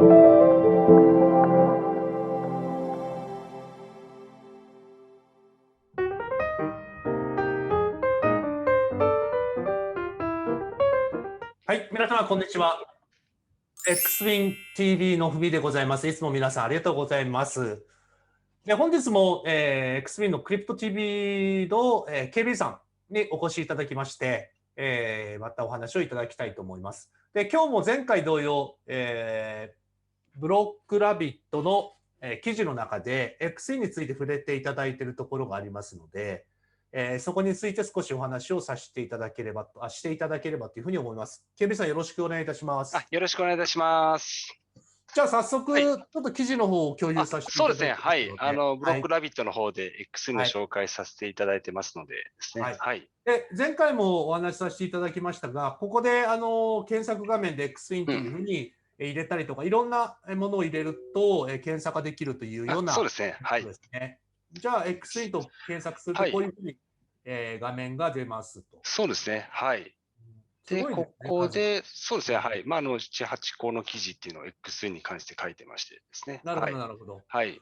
はい、皆様こんにちは。X-Wing TV のふみでございます。いつも皆さんありがとうございます。で本日も、X-Wing のクリプト TV の、KB さんにお越しいただきまして、またお話をいただきたいと思います。で今日も前回同様、ブロックラビットの、記事の中で X-Wing について触れていただいているところがありますので、そこについて少しお話をさせていただければと、していただければというふうに思います。KB さんよろしくお願いいたします。よろしくお願いいたします。じゃあ早速、ちょっと記事の方を共有させていただきます。そうですね。はい。ブロックラビットの方で X の紹介させていただいてますのでですね。はい。で前回もお話しさせていただきましたが、ここで検索画面で X-Wing というふうに入れたりとか、いろんなものを入れると検索ができるというような。そうですね。はい。じゃあ X-Wing と検索するとこういうふうに、画面が出ますと。そうですね。はい。で、ここで、そうですね。はい。7、8個の記事っていうのを X に関して書いてましてですね。なるほど、なるほど。はい。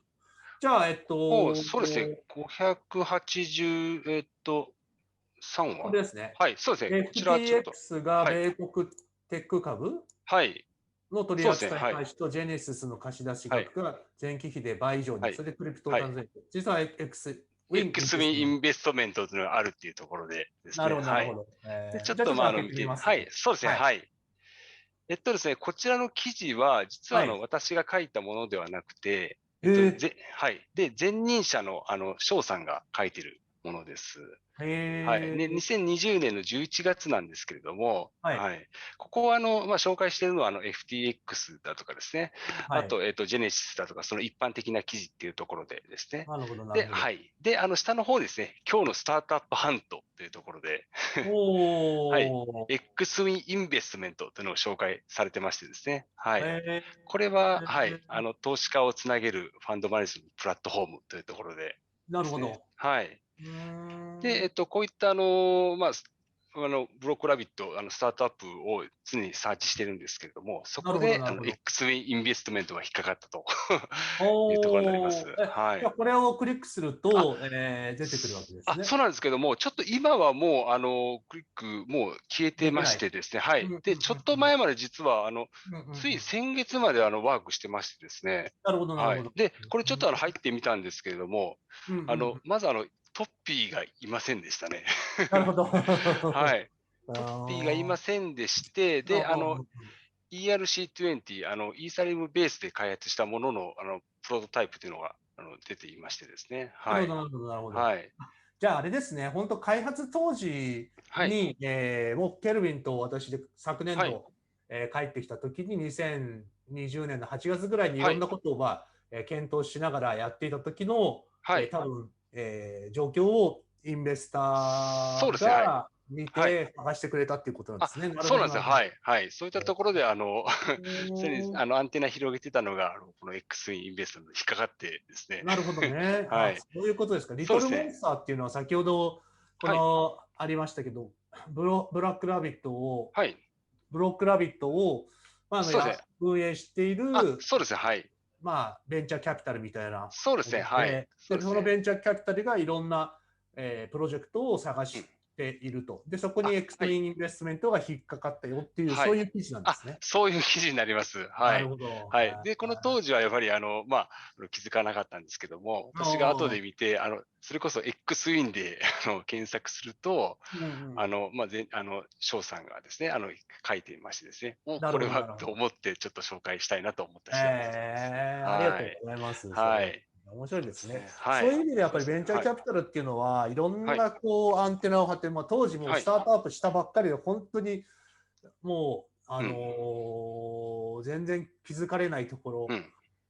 じゃあ、そうですね。583話。これですね。はい。そうですね。こちらちょっと。FTX が米国テック株の取り扱い開始とジェネシスの貸し出し額が前期比で倍以上に、それでクリプト関税。実は X-Wing インベストメントというのがあるっていうところでですね。なるほど、なるほど。でちょっと見て、はい、そうですね、はい。ですね、こちらの記事は、実は私が書いたものではなくて、はい。で、前任者の翔さんが書いてるものです。はい。で、2020年の11月なんですけれども、はい。ここは紹介しているのはFTX だとかですね。あと、ジェネシスだとか、その一般的な記事っていうところでですね。なるほど、なるほど。で、はい。で、下の方ですね、今日のスタートアップハントというところで、はい。X-Wing インベストメントというのを紹介されてましてですね。はい。これは、はい。投資家をつなげるファンドマネジメントプラットフォームというところで、なるほど。はい。で、こういったブロックラビット、スタートアップを常にサーチしてるんですけれども、そこでX-Wing インベストメントが引っかかったというところになります。はい。これをクリックすると、出てくるわけですね。そうなんですけども、ちょっと今はもう、クリックもう消えてましてですね。はい。で、ちょっと前まで実は、つい先月までワークしてましてですね。なるほど、なるほど。で、これちょっと入ってみたんですけれども、まずトッピーがいませんでしたね。なるほど。はい。トッピーがいませんでして、で、ERC20、イーサリアムベースで開発したものの、プロトタイプというのが出ていましてですね。なるほど、なるほど、なるほど。はい。じゃあ、あれですね、本当開発当時に、もうケルビンと私で昨年度、帰ってきた時に2020年の8月ぐらいにいろんなことを、検討しながらやっていた時の、多分、状況をインベスターが見て探してくれたっていうことなんですね。そうなんですよ。はい。はい。そういったところで、アンテナ広げてたのが、この X-Wing インベストに引っかかってですね。なるほどね。はい。そういうことですか。リトルモンスターっていうのは先ほど、ありましたけど、ブロックラビットを、運営している、そうですね。はい。ベンチャーキャピタルみたいな。そうですね。はい。そのベンチャーキャピタルがいろんな、プロジェクトを探していると。で、そこにX-Wingインベストメントが引っかかったよっていう、そういう記事なんですね。そういう記事になります。はい。なるほど。はい。で、この当時はやっぱり、気づかなかったんですけども、私が後で見て、それこそ X-Wing で検索すると、翔さんがですね、書いていましてですね、これはと思ってちょっと紹介したいなと思った次第です。ありがとうございます。はい。面白いですね。そういう意味でやっぱりベンチャーキャピタルっていうのはいろんなアンテナを張って、当時もスタートアップしたばっかりで本当にもう全然気づかれないところ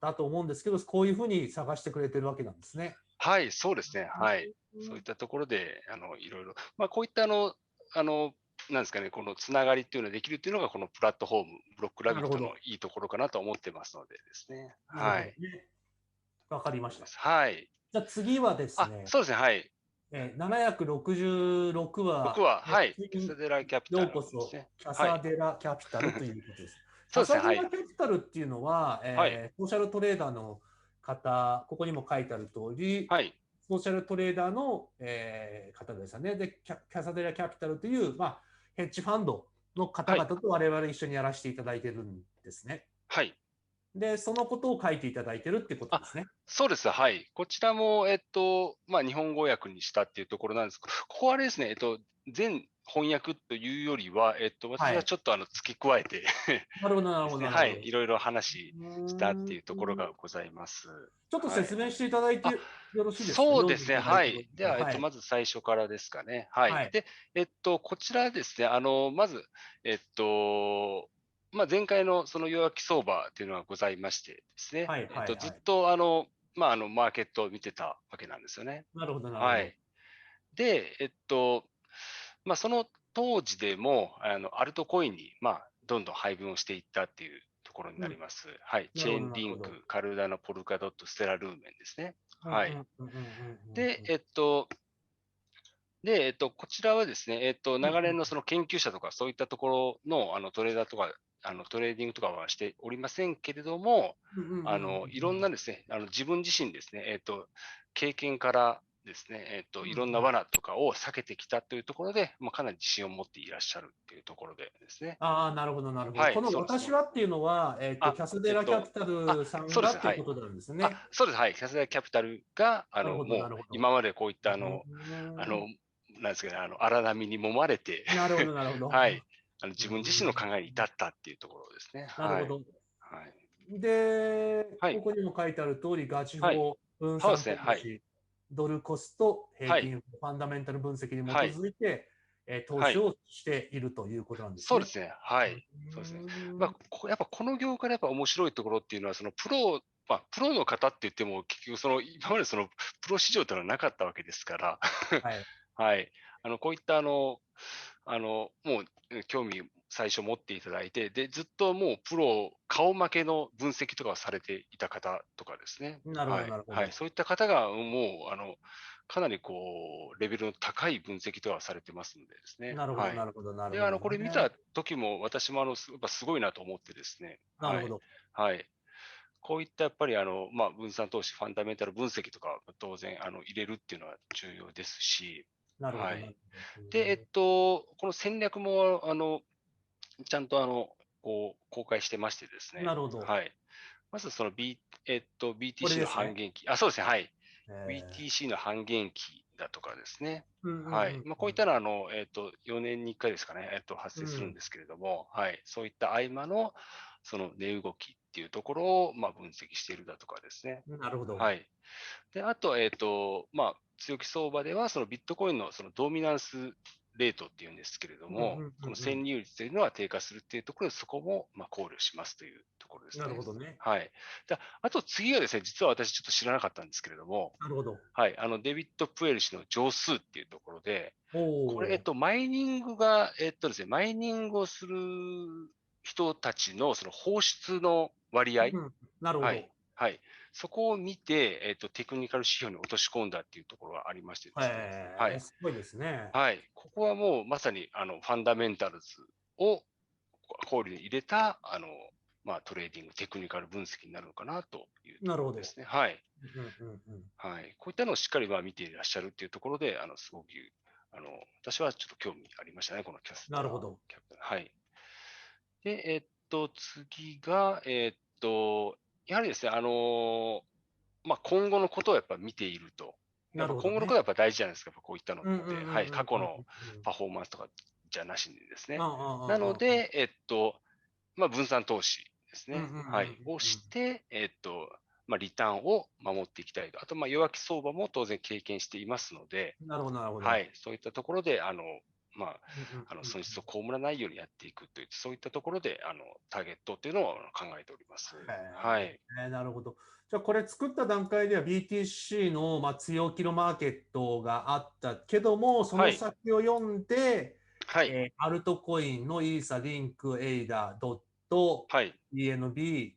だと思うんですけど、こういうふうに探してくれてるわけなんですね。はい、そうですね。はい。そういったところでいろいろ、こういったなんですかね、このつながりっていうのができるっていうのがこのプラットフォーム、ブロックラビットのいいところかなと思ってますのでですね。はい。わかりました。はい。じゃあ次はですね。そうですね。はい。766話。僕は、はい。キャサデラキャピタル。ようこそ、キャサデラキャピタルということです。キャサデラ・キャピタルっていうのは、ソーシャルトレーダーの方、ここにも書いてある通り、ソーシャルトレーダーの、方ですよね。で、キャサデラ・キャピタルという、ヘッジファンドの方々と我々一緒にやらせていただいてるんですね。はい。で、そのことを書いていただいてるってことですね。そうです。はい。こちらも、日本語訳にしたっていうところなんですけど、ここはあれですね、全翻訳というよりは、私はちょっと付け加えてなるほど、なるほど。はい。いろいろ話したっていうところがございます。ちょっと説明していただいてよろしいですか？そうですね。はい。では、まず最初からですかね。はい。で、こちらですね、まず、前回のその弱気相場というのがございましてですね、ずっとマーケットを見てたわけなんですよね。なるほど、なるほど。はい。で、その当時でも、アルトコインに、どんどん配分をしていったっていうところになります。はい。チェーンリンク、カルダノ、ポルカドット、ステラルーメンですね。はい。で、こちらはですね、長年のその研究者とかそういったところのトレーダーとか、トレーディングとかはしておりませんけれども、いろんなですね、自分自身ですね、経験からですね、いろんな罠とかを避けてきたというところで、かなり自信を持っていらっしゃるというところでですね。ああ、なるほど、なるほど。この私はっていうのは、キャサデラ・キャピタルさんがっていうことなんですね。そうです、はい。キャサデラ・キャピタルが、もう今までこういったなんですかね、荒波に揉まれて、なるほど、なるほど。はい。自分自身の考えに至ったっていうところですね。なるほど。はい。で、ここにも書いてある通り、ガチ法、分散投資、ドルコスト、平均、ファンダメンタル分析に基づいて、投資をしているということなんですね。そうですね。はい。そうですね。やっぱこの業界でやっぱ面白いところっていうのは、そのプロの方って言っても、結局今までそのプロ市場というのはなかったわけですから、はい。はい。こういったもう興味最初持っていただいて、で、ずっともうプロ、顔負けの分析とかをされていた方とかですね。なるほど、なるほど。はい。そういった方がもう、かなりこう、レベルの高い分析とかされてますのでですね。なるほど、なるほど、なるほど。で、これ見た時も私もやっぱすごいなと思ってですね。なるほど。はい。こういったやっぱり分散投資、ファンダメンタル分析とか当然入れるっていうのは重要ですし、なるほど。はい。で、この戦略もちゃんとこう公開してましてですね。なるほど。はい。まずそのBTC の半減期、そうですね、はい。BTC の半減期だとかですね。はい。こういったのは4年に1回ですかね、発生するんですけれども、はい。そういった合間のその値動きっていうところを分析しているだとかですね。なるほど。はい。で、あと、強気相場では、そのビットコインのそのドミナンスレートっていうんですけれども、この占有率というのは低下するっていうところで、そこも考慮しますというところですね。なるほどね。はい。あと次がですね、実は私ちょっと知らなかったんですけれども、なるほど。はい。デビッド・プエル氏の乗数っていうところで、これ、マイニングが、ですね、マイニングをする人たちのその放出の割合、なるほど。はい。そこを見て、テクニカル指標に落とし込んだっていうところがありましてですね。はい。すごいですね。はい。ここはもうまさに、ファンダメンタルズを考慮に入れた、トレーディング、テクニカル分析になるのかなというところですね。はい。はい。こういったのをしっかり見ていらっしゃるっていうところで、すごく、私はちょっと興味ありましたね、このキャスト。なるほど。はい。で、次が、やはりですね、今後のことをやっぱ見ていると。今後のことはやっぱ大事じゃないですか、こういったのって。はい、過去のパフォーマンスとかじゃなしにですね。なので、分散投資ですね。はい、をして、リターンを守っていきたいと。あと、弱気相場も当然経験していますので、なるほど、なるほど。はい、そういったところで、損失を被らないようにやっていくという、そういったところで、ターゲットっていうのを考えております。はい。なるほど。じゃあ、これ作った段階では BTC の強気のマーケットがあったけども、その先を読んで、アルトコインのイーサ、リンク、エイダ、ドット、BNB、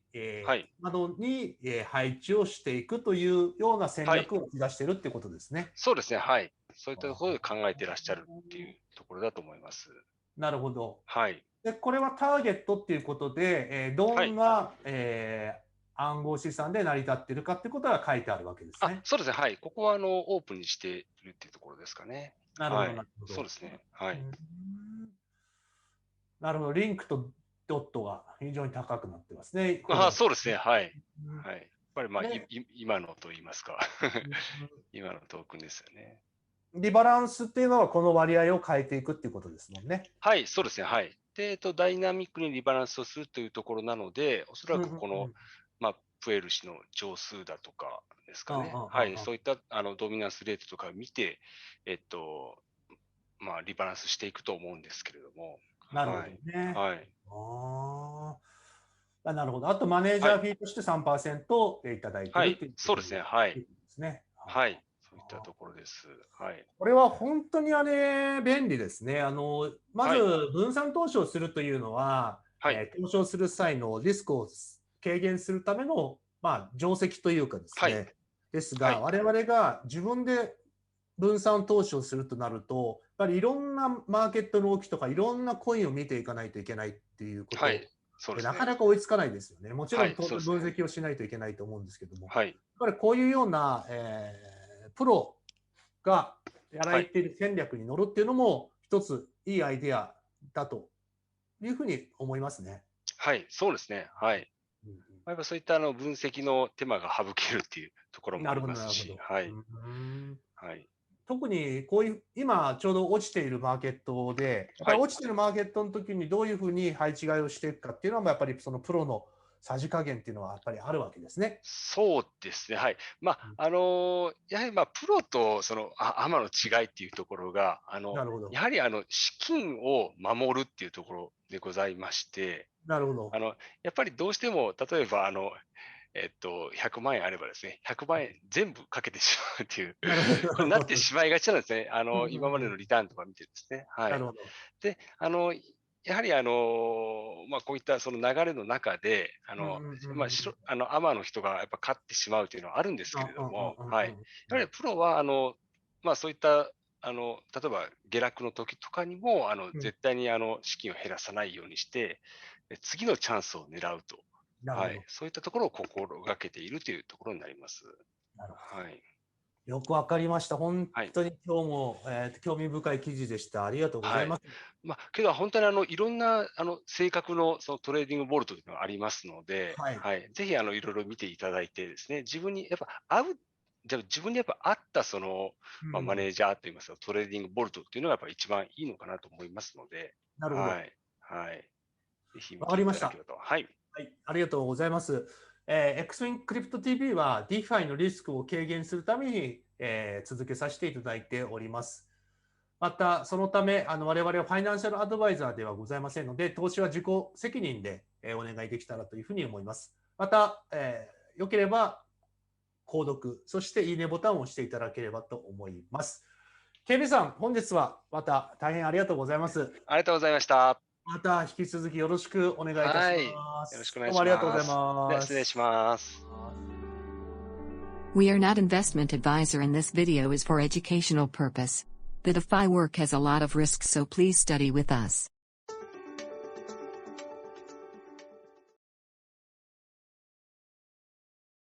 などに配置をしていくというような戦略を打ち出しているっていうことですね。そうですね。はい。そういったところで考えていらっしゃるっていうところだと思います。なるほど。はい。で、これはターゲットっていうことで、どんな、暗号資産で成り立っているかっていうことが書いてあるわけですね。そうですね。はい。ここはオープンにしているっていうところですかね。なるほど、なるほど。そうですね。はい。なるほど。リンクとドットが非常に高くなってますね。そうですね。はい。はい。やっぱりまあ、今のと言いますか。今のトークンですよね。リバランスっていうのはこの割合を変えていくっていうことですもんね。はい、そうですね。はい。で、ダイナミックにリバランスをするというところなので、おそらくこの、まあ、プエル氏の乗数だとかですかね。はい。そういったドミナンスレートとかを見て、まあ、リバランスしていくと思うんですけれども。なるほどね。はい。なるほど。あと、マネージャーフィーとして 3% いただいているという、そうですね。はい。ですね。はい。そういったところです。はい。これは本当に便利ですね。まず分散投資をするというのは、投資をする際のリスクを軽減するための、まあ、定石というかですね。ですが、我々が自分で分散投資をするとなると、やっぱりいろんなマーケットの動きとか、いろんなコインを見ていかないといけないっていうことで、なかなか追いつかないですよね。もちろん、分析をしないといけないと思うんですけども、やっぱりこういうような、プロがやられている戦略に乗るっていうのも、一ついいアイデアだというふうに思いますね。はい、そうですね。はい。やっぱそういった分析の手間が省けるっていうところもありますし、はい。はい。特にこういう今ちょうど落ちているマーケットで、やっぱり落ちているマーケットの時にどういうふうに配置換えをしていくかっていうのは、やっぱりそのプロのさじ加減っていうのはやっぱりあるわけですね。そうですね。はい。まあ、やはりまあ、プロとそのアマの違いっていうところが、やはり資金を守るっていうところでございまして、なるほど。やっぱりどうしても、例えば100万円あればですね、100万円全部かけてしまうっていう、これなってしまいがちなんですね。今までのリターンとか見てですね。はい。で、やはりまあ、こういったその流れの中で、まあ、アマの人がやっぱ勝ってしまうというのはあるんですけれども、はい。やはりプロは、まあ、そういった、例えば下落の時とかにも、絶対に資金を減らさないようにして、次のチャンスを狙うと。はい。そういったところを心がけているというところになります。なるほど。はい。よくわかりました。本当に今日も、興味深い記事でした。ありがとうございます。まあ、けど本当にいろんな性格のそのトレーディングボルトというのがありますので、ぜひいろいろ見ていただいてですね、自分にやっぱ自分にやっぱ合ったその、まあ、マネージャーといいますか、トレーディングボルトっていうのがやっぱり一番いいのかなと思いますので、なるほど。はい。はい。ぜひわかりました。はい。はい、ありがとうございます。Xwing Crypto TV は DeFi のリスクを軽減するために、続けさせていただいております。また、そのため、我々はファイナンシャルアドバイザーではございませんので、投資は自己責任で、お願いできたらというふうに思います。また、よければ、購読、そしていいねボタンを押していただければと思います。KB さん、本日はまた大変ありがとうございます。ありがとうございました。また引き続きよろしくお願いいたします。よろしくお願いします。どうもありがとうございます。失礼します。We are not investment advisor and this video is for educational purpose. The DeFi work has a lot of risks, so please study with us.